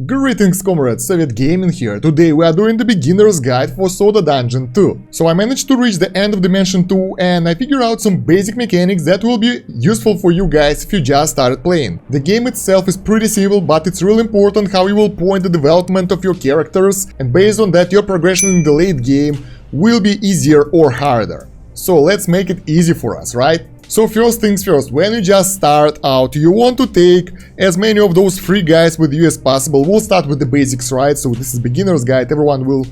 Greetings comrades, Soviet Gaming here. Today we are doing the beginner's guide for Soda Dungeon 2. So I managed to reach the end of Dimension 2 and I figured out some basic mechanics that will be useful for you guys if you just started playing. The game itself is pretty simple, but it's really important how you will point the development of your characters, and based on that your progression in the late game will be easier or harder. So let's make it easy for us, right? So first things first, when you just start out, you want to take as many of those free guys with you as possible. We'll start with the basics, right? So this is beginner's guide, everyone will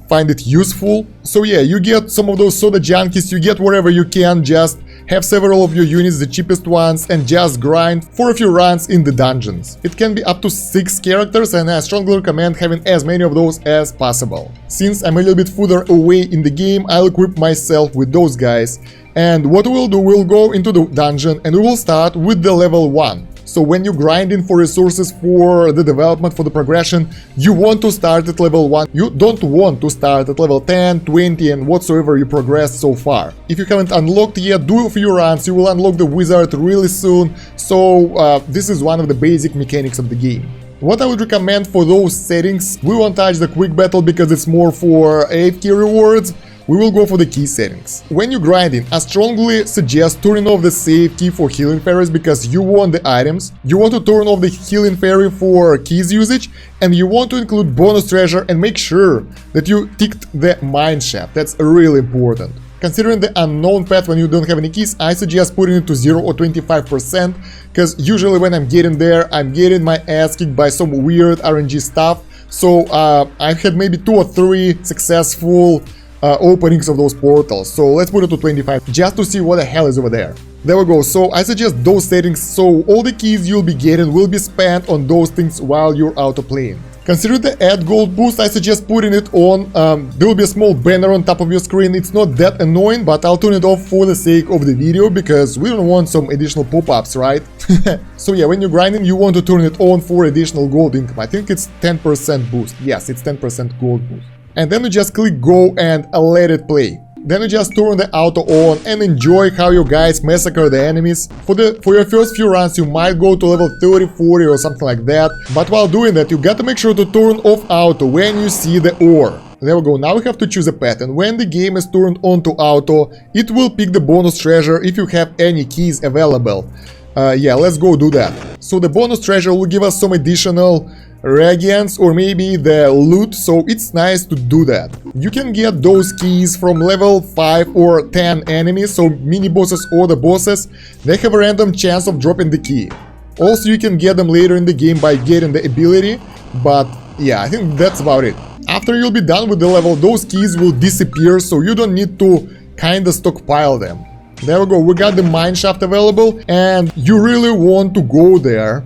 find it useful. So yeah, you get some of those soda junkies, you get wherever you can, just have several of your units, the cheapest ones, and just grind for a few runs in the dungeons. It can be up to 6 characters and I strongly recommend having as many of those as possible. Since I'm a little bit further away in the game, I'll equip myself with those guys. And what we'll do, we'll go into the dungeon and we will start with the level 1. So when you're grinding for resources for the development, for the progression, you want to start at level 1. You don't want to start at level 10, 20 and whatsoever you progressed so far. If you haven't unlocked yet, do a few runs, you will unlock the wizard really soon. So this is one of the basic mechanics of the game. What I would recommend for those settings, we won't touch the quick battle because it's more for AFK rewards. We will go for the key settings. When you're grinding, I strongly suggest turning off the save key for healing fairies because you want the items. You want to turn off the healing fairy for keys usage, and you want to include bonus treasure and make sure that you ticked the mine shaft. That's really important. Considering the unknown path when you don't have any keys, I suggest putting it to 0 or 25%, because usually when I'm getting there, I'm getting my ass kicked by some weird RNG stuff. So I've had maybe 2 or 3 successful openings of those portals, so let's put it to 25 just to see what the hell is over there. There we go. So I suggest those settings, so all the keys you'll be getting will be spent on those things while you're auto playing. Consider the add gold boost, I suggest putting it on. There will be a small banner on top of your screen. It's not that annoying, but I'll turn it off for the sake of the video because we don't want some additional pop-ups, right? So yeah, when you're grinding, you want to turn it on for additional gold income. I think it's 10% boost. Yes, it's 10% gold boost. And then you just click go and let it play. Then you just turn the auto on and enjoy how you guys massacre the enemies. For your first few runs you might go to level 30, 40 or something like that. But while doing that you gotta make sure to turn off auto when you see the ore. There we go, now we have to choose a path, and when the game is turned on to auto, it will pick the bonus treasure if you have any keys available. Yeah, let's go do that. So the bonus treasure will give us some additional reagents or maybe the loot, so it's nice to do that. You can get those keys from level 5 or 10 enemies, so mini bosses or the bosses, they have a random chance of dropping the key. Also you can get them later in the game by getting the ability, but yeah, I think that's about it. After you'll be done with the level, those keys will disappear, so you don't need to kinda stockpile them. There we go, we got the mine shaft available, and you really want to go there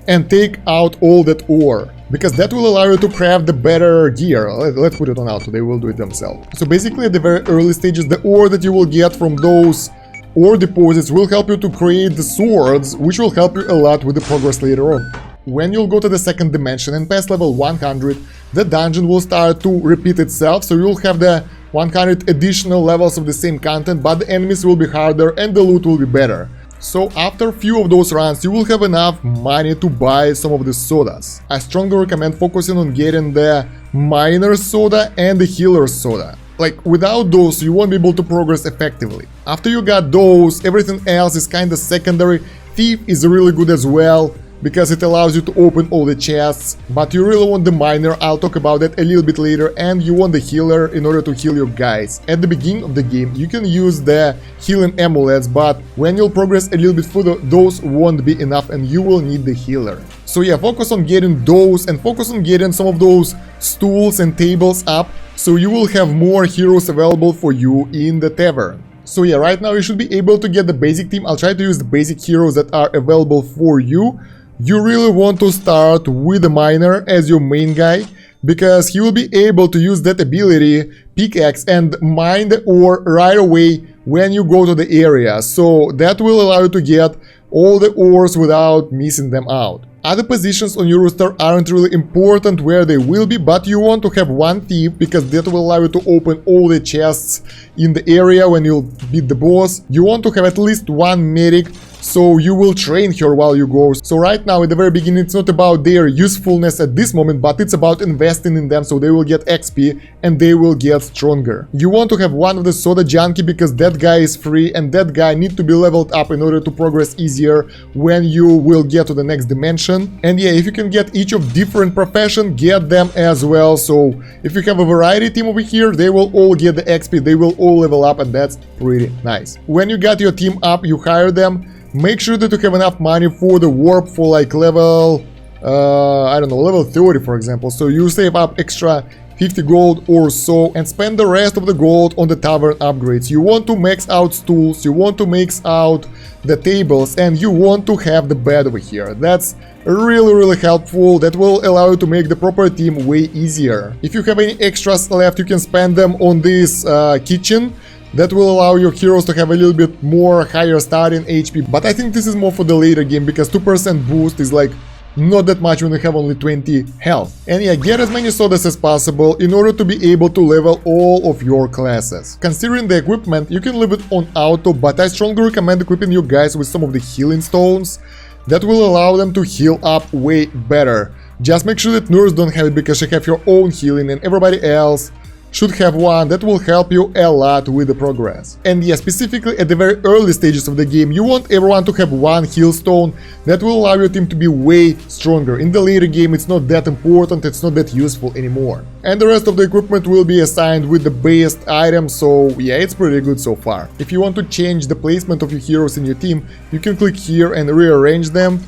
and take out all that ore, because that will allow you to craft the better gear. Let's put it on auto, they will do it themselves. So basically at the very early stages, the ore that you will get from those ore deposits will help you to create the swords, which will help you a lot with the progress later on. When you'll go to the second dimension and pass level 100, the dungeon will start to repeat itself, so you'll have the 100 additional levels of the same content, but the enemies will be harder and the loot will be better. So after a few of those runs you will have enough money to buy some of the sodas. I strongly recommend focusing on getting the miner soda and the healer soda. Like, without those you won't be able to progress effectively. After you got those, everything else is kinda secondary. Thief is really good as well, because it allows you to open all the chests, but you really want the miner, I'll talk about that a little bit later, and you want the healer in order to heal your guys. At the beginning of the game you can use the healing amulets, but when you'll progress a little bit further, those won't be enough and you will need the healer. So yeah, focus on getting those and focus on getting some of those stools and tables up, so you will have more heroes available for you in the tavern. So yeah, right now you should be able to get the basic team. I'll try to use the basic heroes that are available for you. You really want to start with the miner as your main guy, because he will be able to use that ability, pickaxe, and mine the ore right away when you go to the area, so that will allow you to get all the ores without missing them out. Other positions on your roster aren't really important where they will be, but you want to have one thief because that will allow you to open all the chests in the area when you'll beat the boss. You want to have at least one medic, so you will train her while you go. So right now at the very beginning it's not about their usefulness at this moment, but it's about investing in them so they will get XP and they will get stronger. You want to have one of the soda junkie because that guy is free and that guy need to be leveled up in order to progress easier when you will get to the next dimension. And yeah, if you can get each of different profession, get them as well. So if you have a variety team over here, they will all get the XP, they will all level up, and that's pretty nice. When you got your team up, you hire them. Make sure that you have enough money for the warp for like level, I don't know, level 30 for example. So you save up extra 50 gold or so and spend the rest of the gold on the tavern upgrades. You want to max out stools, you want to max out the tables, and you want to have the bed over here. That's really helpful. That will allow you to make the proper team way easier. If you have any extras left, you can spend them on this kitchen. That will allow your heroes to have a little bit more higher starting HP. But I think this is more for the later game because 2% boost is like not that much when you have only 20 health. And yeah, get as many sodas as possible in order to be able to level all of your classes. Considering the equipment, you can leave it on auto, but I strongly recommend equipping you guys with some of the healing stones. That will allow them to heal up way better. Just make sure that Nurse don't have it because you have your own healing and everybody else should have one. That will help you a lot with the progress. And yeah, specifically at the very early stages of the game, you want everyone to have one heal stone. That will allow your team to be way stronger. In the later game it's not that important, it's not that useful anymore. And the rest of the equipment will be assigned with the best items, so yeah, it's pretty good so far. If you want to change the placement of your heroes in your team, you can click here and rearrange them.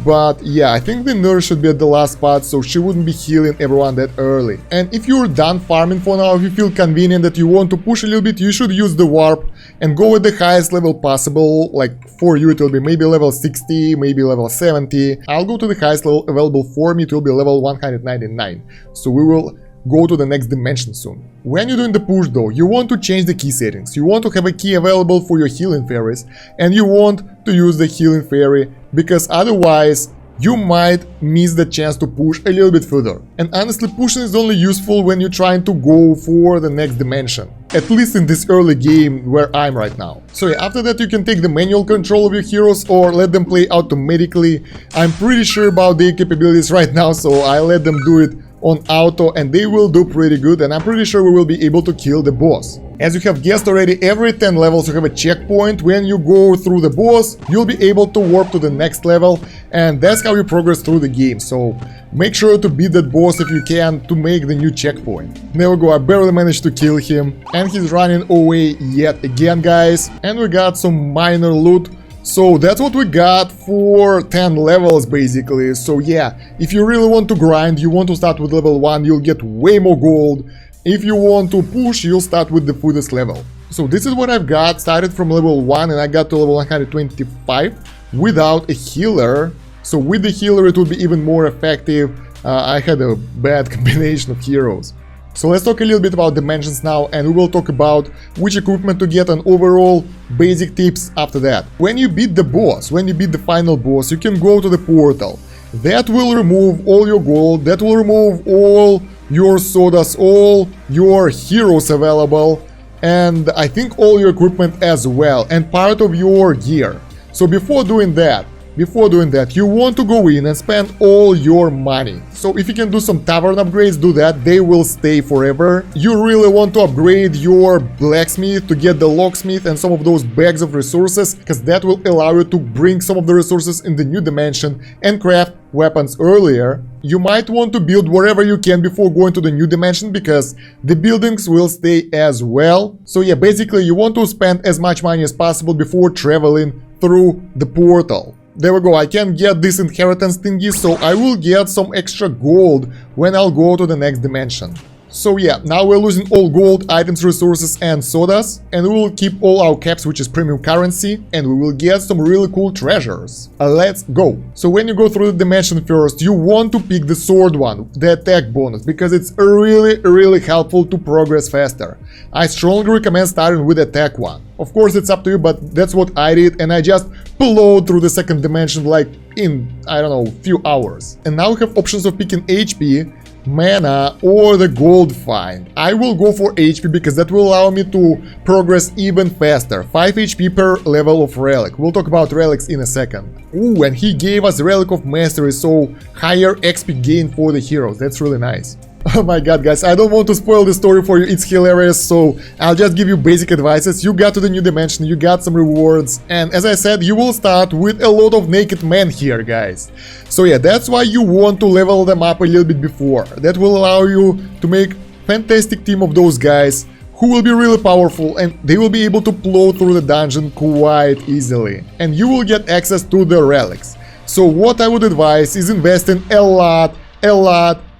But yeah, I think the nurse should be at the last spot, so she wouldn't be healing everyone that early. And if you're done farming for now, if you feel convenient that you want to push a little bit, you should use the warp and go with the highest level possible. Like for you it will be maybe level 60, maybe level 70. I'll go to the highest level available for me, it will be level 199. So we will go to the next dimension soon. When you're doing the push though, you want to change the key settings. You want to have a key available for your healing fairies, and you want to use the healing fairy because otherwise you might miss the chance to push a little bit further. And honestly, pushing is only useful when you're trying to go for the next dimension. At least in this early game where I'm right now. So yeah, after that you can take the manual control of your heroes or let them play automatically. I'm pretty sure about their capabilities right now, so I let them do it on auto and they will do pretty good, and I'm pretty sure we will be able to kill the boss. As you have guessed already, every 10 levels you have a checkpoint. When you go through the boss, you'll be able to warp to the next level, and that's how you progress through the game. So make sure to beat that boss if you can to make the new checkpoint. There we go, I barely managed to kill him, and he's running away yet again, guys. And we got some minor loot. So that's what we got for 10 levels basically. So yeah, if you really want to grind, you want to start with level 1, you'll get way more gold. If you want to push, you'll start with the furthest level. So this is what I've got, started from level 1 and I got to level 125 without a healer. So with the healer it will be even more effective. I had a bad combination of heroes. So let's talk a little bit about dimensions now, and we will talk about which equipment to get and overall basic tips after that. When you beat the boss, when you beat the final boss, you can go to the portal. That will remove all your gold, that will remove all your sodas, all your heroes available, and I think all your equipment as well, and part of your gear. So before doing that, you want to go in and spend all your money. So if you can do some tavern upgrades, do that, they will stay forever. You really want to upgrade your blacksmith to get the locksmith and some of those bags of resources, because that will allow you to bring some of the resources in the new dimension and craft weapons earlier. You might want to build wherever you can before going to the new dimension, because the buildings will stay as well. So yeah, basically you want to spend as much money as possible before traveling through the portal. There we go, I can get this inheritance thingy, so I will get some extra gold when I'll go to the next dimension. So yeah, now we're losing all gold, items, resources and sodas, and we will keep all our caps, which is premium currency, and we will get some really cool treasures. Let's go! So when you go through the dimension first, you want to pick the sword one, the attack bonus, because it's really helpful to progress faster. I strongly recommend starting with attack one. Of course it's up to you, but that's what I did, and I just plowed through the second dimension like in, I don't know, few hours. And now we have options of picking HP, mana, or the gold find. I will go for HP because that will allow me to progress even faster. 5 HP per level of relic. We'll talk about relics in a second. Ooh, and he gave us Relic of Mastery, so higher XP gain for the heroes. That's really nice. Oh my god, guys, I don't want to spoil the story for you, it's hilarious, so I'll just give you basic advices. You got to the new dimension, you got some rewards, and as I said, you will start with a lot of naked men here, guys. So yeah, that's why you want to level them up a little bit before. That will allow you to make fantastic team of those guys who will be really powerful, and they will be able to plow through the dungeon quite easily. And you will get access to the relics. So what I would advise is investing a lot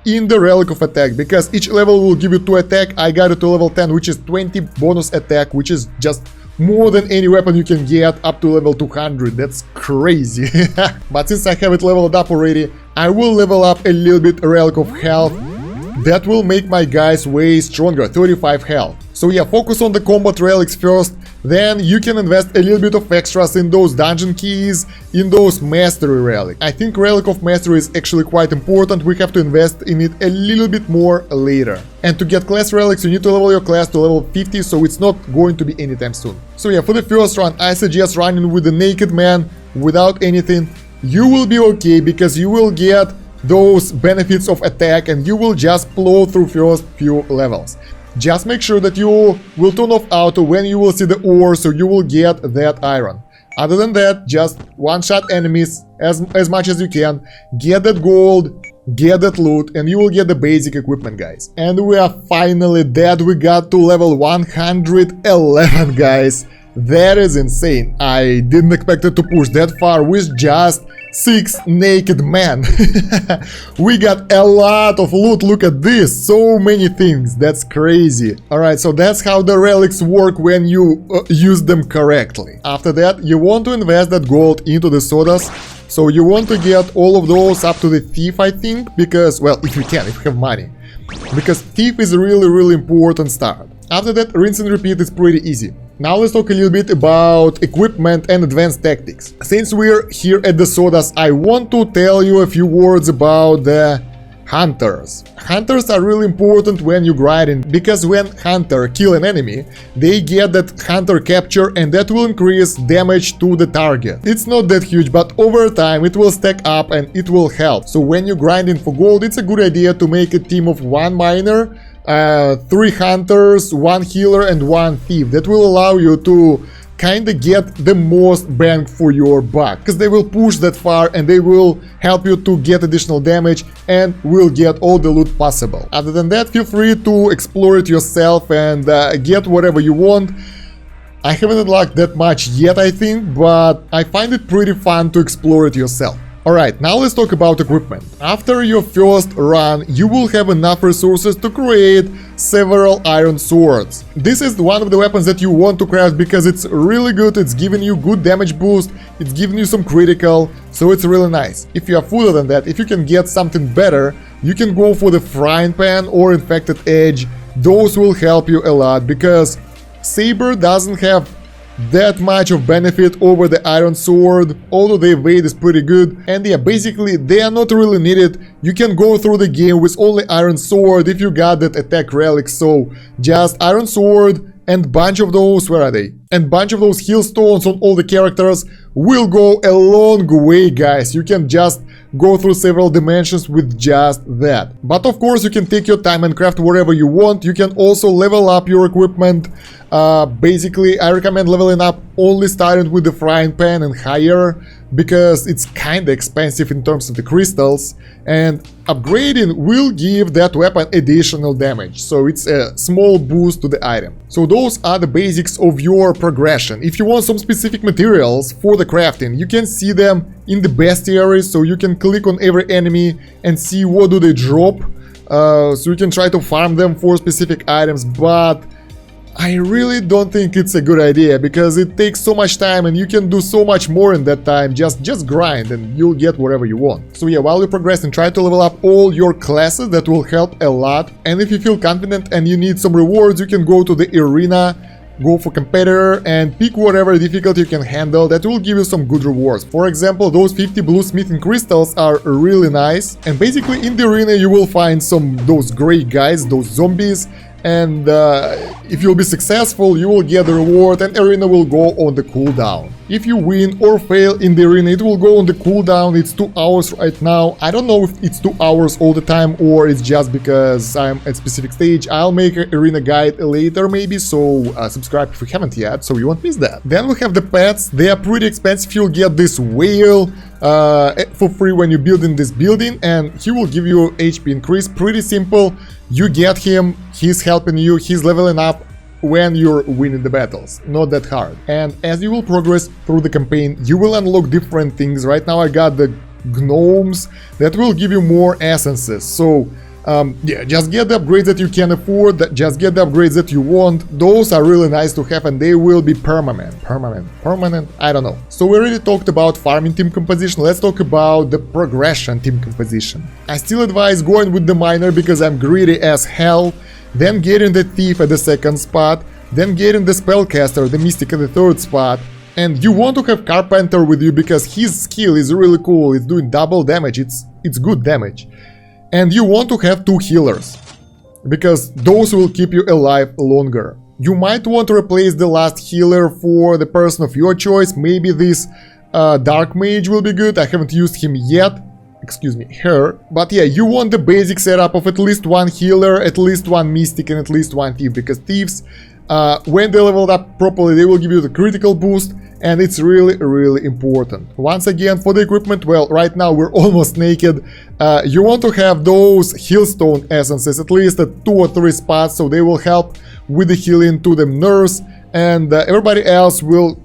in the Relic of Attack, because each level will give you 2 attack. I got it to level 10, which is 20 bonus attack, which is just more than any weapon you can get up to level 200. That's crazy. But since I have it leveled up already, I will level up a little bit Relic of Health. That will make my guys way stronger, 35 health. So yeah, focus on the combat relics first, then you can invest a little bit of extras in those dungeon keys, in those mastery relics. I think Relic of Mastery is actually quite important, we have to invest in it a little bit more later. And to get class relics, you need to level your class to level 50, so it's not going to be anytime soon. So yeah, for the first run, I suggest running with the naked man, without anything. You will be okay, because you will get those benefits of attack and you will just plow through first few levels. Just make sure that you will turn off auto when you will see the ore, so you will get that iron. Other than that, just one-shot enemies as much as you can, get that gold, get that loot, and you will get the basic equipment, guys. And we are finally dead. We got to level 111, guys. That is insane. I didn't expect it to push that far with just 6 naked men. We got a lot of loot, look at this, so many things, that's crazy. Alright, so that's how the relics work when you use them correctly. After that, you want to invest that gold into the sodas. So you want to get all of those up to the thief, I think, because, well, if you can, if you have money. Because thief is a really important start. After that, rinse and repeat is pretty easy. Now let's talk a little bit about equipment and advanced tactics. Since we're here at the sodas, I want to tell you a few words about the hunters. Hunters are really important when you grinding, because when hunter kill an enemy, they get that hunter capture and that will increase damage to the target. It's not that huge, but over time it will stack up and it will help. So when you're grinding for gold, it's a good idea to make a team of 1 miner, 3 hunters, 1 healer and 1 thief. That will allow you to kinda get the most bang for your buck, because they will push that far and they will help you to get additional damage and will get all the loot possible. Other than that, feel free to explore it yourself and get whatever you want. I haven't unlocked that much yet, I think, but I find it pretty fun to explore it yourself. Alright, now let's talk about equipment. After your first run, you will have enough resources to create several iron swords. This is one of the weapons that you want to craft because it's really good, it's giving you good damage boost, it's giving you some critical, so it's really nice. If you are further than that, if you can get something better, you can go for the frying pan or infected edge. Those will help you a lot because saber doesn't have that much of benefit over the iron sword, although their weight is pretty good, and yeah, basically they are not really needed. You can go through the game with only iron sword if you got that attack relic, so just iron sword and bunch of those, where are they? And bunch of those heal stones on all the characters will go a long way, guys. You can just go through several dimensions with just that. But of course you can take your time and craft whatever you want. You can also level up your equipment. Basically I recommend leveling up only starting with the frying pan and higher, because it's kinda expensive in terms of the crystals, and upgrading will give that weapon additional damage, so it's a small boost to the item. So those are the basics of your progression. If you want some specific materials for the crafting, you can see them in the bestiaries, so you can click on every enemy and see what do they drop, so you can try to farm them for specific items, but I really don't think it's a good idea, because it takes so much time and you can do so much more in that time. Just grind and you'll get whatever you want. So yeah, while you're progressing, try to level up all your classes. That will help a lot. And if you feel confident and you need some rewards, you can go to the arena go for competitor and pick whatever difficulty you can handle that will give you some good rewards. For example, those 50 blue smithing crystals are really nice, and basically in the arena you will find those great guys, those zombies, and if you'll be successful you will get the reward and arena will go on the cooldown. If you win or fail in the arena, it will go on the cooldown. It's 2 hours right now. I don't know if it's 2 hours all the time or it's just because I'm at a specific stage. I'll make an arena guide later maybe, so subscribe if you haven't yet so you won't miss that. Then we have the pets. They are pretty expensive. You'll get this whale for free when you build in this building, and he will give you HP increase. Pretty simple. You get him, he's helping you, he's leveling up when you're winning the battles. Not that hard. And as you will progress through the campaign, you will unlock different things. Right now I got the gnomes that will give you more essences. So yeah, just get the upgrades that you can afford, just get the upgrades that you want. Those are really nice to have and they will be permanent, I don't know. So we already talked about farming team composition, let's talk about the progression team composition. I still advise going with the miner because I'm greedy as hell, then getting the thief at the second spot, then getting the spellcaster, the mystic at the third spot. And you want to have carpenter with you because his skill is really cool, it's doing double damage, it's good damage. And you want to have 2 healers, because those will keep you alive longer. You might want to replace the last healer for the person of your choice. Maybe this dark mage will be good. I haven't used him yet. Excuse me, her. But yeah, you want the basic setup of at least 1 healer, at least 1 mystic, and at least 1 thief, because thieves, when they leveled up properly, they will give you the critical boost, and it's really important. Once again, for the equipment, well, right now we're almost naked. You want to have those healstone essences at least at 2 or 3 spots, so they will help with the healing to the nerves, and everybody else will,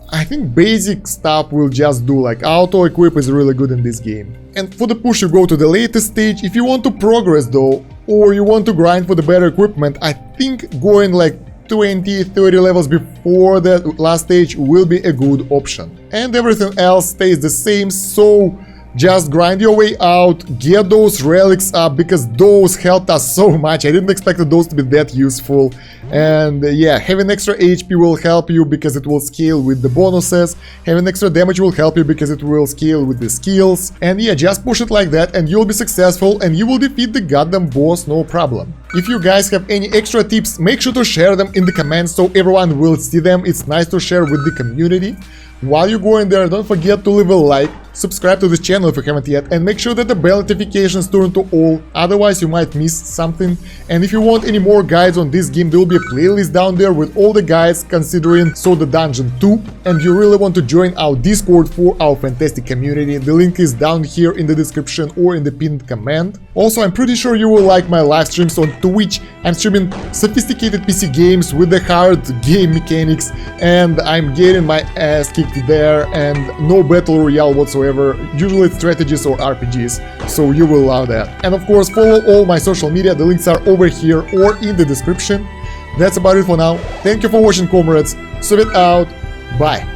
I think basic stuff will just do, like auto equip is really good in this game. And for the push you go to the latest stage. If you want to progress though, or you want to grind for the better equipment, I think going like 20-30 levels before the last stage will be a good option. And everything else stays the same, so just grind your way out, get those relics up, because those helped us so much. I didn't expect those to be that useful. And yeah, having extra HP will help you because it will scale with the bonuses. Having extra damage will help you because it will scale with the skills. And yeah, just push it like that and you'll be successful and you will defeat the goddamn boss, no problem. If you guys have any extra tips, make sure to share them in the comments so everyone will see them. It's nice to share with the community. While you're going there, don't forget to leave a like, subscribe to this channel if you haven't yet, and make sure that the bell notifications turn to all, otherwise you might miss something. And if you want any more guides on this game, there will be a playlist down there with all the guides considering Soda Dungeon 2, and you really want to join our Discord for our fantastic community, the link is down here in the description or in the pinned comment. Also, I'm pretty sure you will like my live streams on Twitch. I'm streaming sophisticated PC games with the hard game mechanics, and I'm getting my ass kicked there, and no battle royale whatsoever, usually strategies or RPGs, so you will love that. And of course, follow all my social media, the links are over here or in the description. That's about it for now. Thank you for watching, comrades. Soviet out. Bye.